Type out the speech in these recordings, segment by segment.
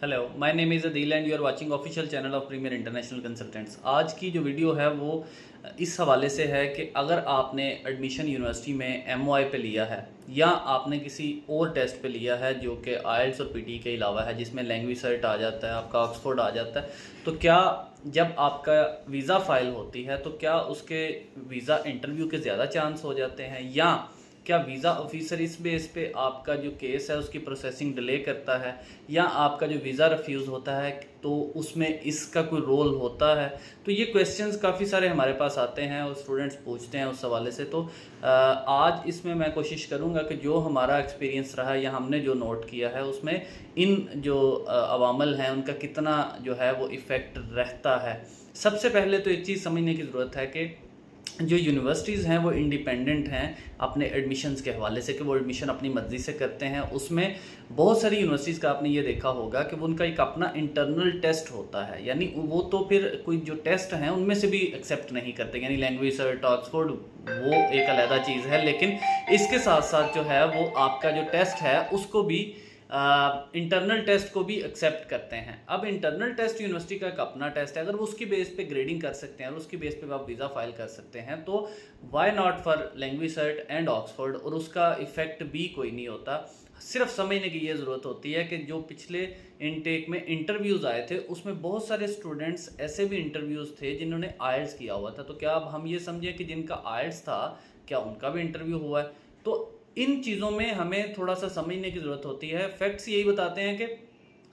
Hello, my name is Adeel and you are watching official channel of premier international consultants. आज की जो video है वो इस हवाले से है कि अगर आपने एडमिशन यूनिवर्सिटी में एमओआई पे लिया है या आपने किसी और टेस्ट पे लिया है जो कि आइल्स और पीटी के अलावा है, जिसमें लैंग्वेज सर्ट आ जाता है, आपका ऑक्सफोर्ड आ जाता है, तो क्या जब आपका वीज़ा फ़ाइल होती है तो क्या उसके वीज़ा इंटरव्यू के ज़्यादा चांस हो जाते हैं, या क्या वीज़ा ऑफिसर इस बेस पे आपका जो केस है उसकी प्रोसेसिंग डिले करता है, या आपका जो वीज़ा रिफ्यूज़ होता है तो उसमें इसका कोई रोल होता है। तो ये क्वेश्चंस काफ़ी सारे हमारे पास आते हैं और स्टूडेंट्स पूछते हैं उस हवाले से। तो आज इसमें मैं कोशिश करूँगा कि जो हमारा एक्सपीरियंस रहा या हमने जो नोट किया है उसमें इन जो अवामल हैं उनका कितना जो है वो इफ़ेक्ट रहता है। सबसे पहले तो एक चीज़ समझने की ज़रूरत है कि जो यूनिवर्सिटीज़ हैं वो इंडिपेंडेंट हैं अपने एडमिशन्स के हवाले से, कि वो एडमिशन अपनी मर्ज़ी से करते हैं। उसमें बहुत सारी यूनिवर्सिटीज़ का आपने ये देखा होगा कि वो उनका एक अपना इंटरनल टेस्ट होता है, यानी वो तो फिर कोई जो टेस्ट हैं उनमें से भी एक्सेप्ट नहीं करते, यानी लैंग्वेज सर्ट, ऑक्सफोर्ड, वो एक अलहदा चीज़ है। लेकिन इसके साथ साथ जो है वो आपका जो टेस्ट है उसको भी इंटरनल टेस्ट को भी एक्सेप्ट करते हैं। अब इंटरनल टेस्ट यूनिवर्सिटी का एक अपना टेस्ट है, अगर वो उसकी बेस पे ग्रेडिंग कर सकते हैं और उसकी बेस पे आप वीज़ा फाइल कर सकते हैं, तो why not for language cert and Oxford. और उसका इफेक्ट भी कोई नहीं होता। सिर्फ समझने की ये ज़रूरत होती है कि जो पिछले इनटेक में इंटरव्यूज़ आए थे उसमें बहुत सारे स्टूडेंट्स ऐसे भी इंटरव्यूज़ थे जिन्होंने आइल्स किया हुआ था। तो क्या अब हम ये समझें कि जिनका आइल्स था क्या उनका भी इंटरव्यू हुआ है? तो इन चीज़ों में हमें थोड़ा सा समझने की ज़रूरत होती है। फैक्ट्स यही बताते हैं कि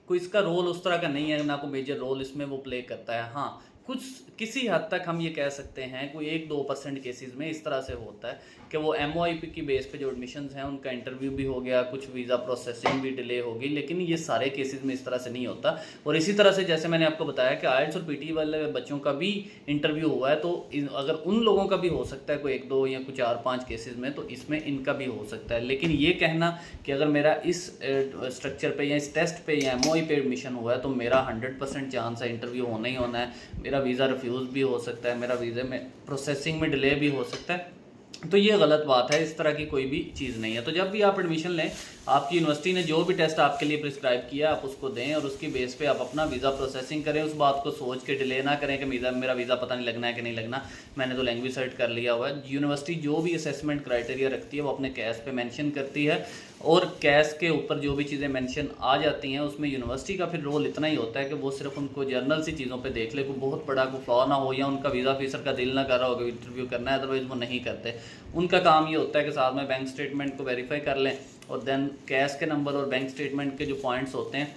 कोई इसका रोल उस तरह का नहीं है, ना कोई मेजर रोल इसमें वो प्ले करता है। हाँ, कुछ किसी हद तक हम ये कह सकते हैं, कोई 1-2% केसेस में इस तरह से होता है कि वो एमओआईपी की बेस पे जो एडमिशन्स हैं उनका इंटरव्यू भी हो गया, कुछ वीज़ा प्रोसेसिंग भी डिले होगी, लेकिन ये सारे केसेस में इस तरह से नहीं होता। और इसी तरह से जैसे मैंने आपको बताया कि आइल्स और पीटी वाले बच्चों का भी इंटरव्यू हुआ है, तो अगर उन लोगों का भी हो सकता है कोई 1-2 या कुछ 4-5 केसेस में, तो इसमें इनका भी हो सकता है। लेकिन ये कहना कि अगर मेरा इस स्ट्रक्चर पे या इस टेस्ट पे या एमओआई पे एडमिशन हुआ है तो मेरा 100% चांस है इंटरव्यू होना ही होना है, मेरा वीज़ा रिफ्यूज़ भी हो सकता है, मेरा वीज़े में प्रोसेसिंग में डिले भी हो सकता है, तो ये गलत बात है। इस तरह की कोई भी चीज़ नहीं है। तो जब भी आप एडमिशन लें, आपकी यूनिवर्सिटी ने जो भी टेस्ट आपके लिए प्रिस्क्राइब किया आप उसको दें और उसकी बेस पे आप अपना वीज़ा प्रोसेसिंग करें। उस बात को सोच के डिले ना करें कि मेरा वीज़ा पता नहीं लगना है कि नहीं लगना, मैंने तो लैंग्वेज सर्ट कर लिया हुआ है। यूनिवर्सिटी जो भी असेसमेंट क्राइटेरिया रखती है वो अपने कैश पे मेंशन करती है, और कैश के ऊपर जो भी चीज़ें मेंशन आ जाती हैं उसमें यूनिवर्सिटी का फिर रोल इतना ही होता है कि वो सिर्फ उनको जर्नल सी चीज़ों पे देख ले, कोई बहुत बड़ा कोई फ्लॉ ना हो या उनका वीज़ा ऑफिसर का दिल ना कर रहा होगा इंटरव्यू करना है, अदरवाइज़ वो नहीं करते। उनका काम ये होता है कि साथ में बैंक स्टेटमेंट को वेरीफाई कर लें और देन कैश के नंबर और बैंक स्टेटमेंट के जो पॉइंट्स होते हैं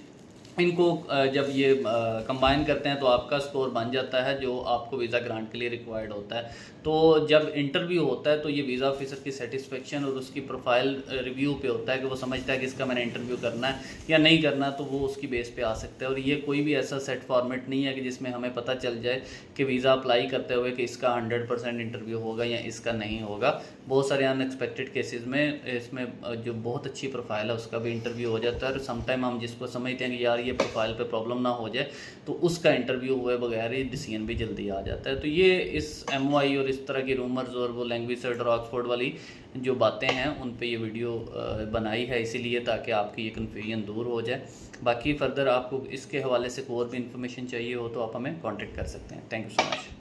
इनको जब ये कंबाइन करते हैं तो आपका स्कोर बन जाता है जो आपको वीज़ा ग्रांट के लिए रिक्वायर्ड होता है। तो जब इंटरव्यू होता है तो ये वीज़ा ऑफिसर की सेटिस्फेक्शन और उसकी प्रोफाइल रिव्यू पे होता है कि वो समझता है कि इसका मैंने इंटरव्यू करना है या नहीं करना, तो वो उसकी बेस पे आ सकता है। और ये कोई भी ऐसा सेट फॉर्मेट नहीं है कि जिसमें हमें पता चल जाए कि वीज़ा अप्लाई करते हुए कि इसका 100% इंटरव्यू होगा या इसका नहीं होगा। बहुत सारे अनएक्सपेक्टेड केसेस में इसमें जो बहुत अच्छी प्रोफाइल है उसका भी इंटरव्यू हो जाता है। और समटाइम हम जिसको समझते हैं कि यार ये प्रोफाइल पे प्रॉब्लम ना हो जाए, तो उसका इंटरव्यू हुए बगैर ही डिसीजन भी जल्दी आ जाता है। तो ये इस एमओआई और इस तरह की रूमर्स और वो लैंग्वेज सर्ट और ऑक्सफोर्ड वाली जो बातें हैं उन पे ये वीडियो बनाई है इसीलिए, ताकि आपकी ये कन्फ्यूजन दूर हो जाए। बाकी फर्दर आपको इसके हवाले से कोई और भी इन्फॉर्मेशन चाहिए हो तो आप हमें कॉन्टेक्ट कर सकते हैं। Thank you so much.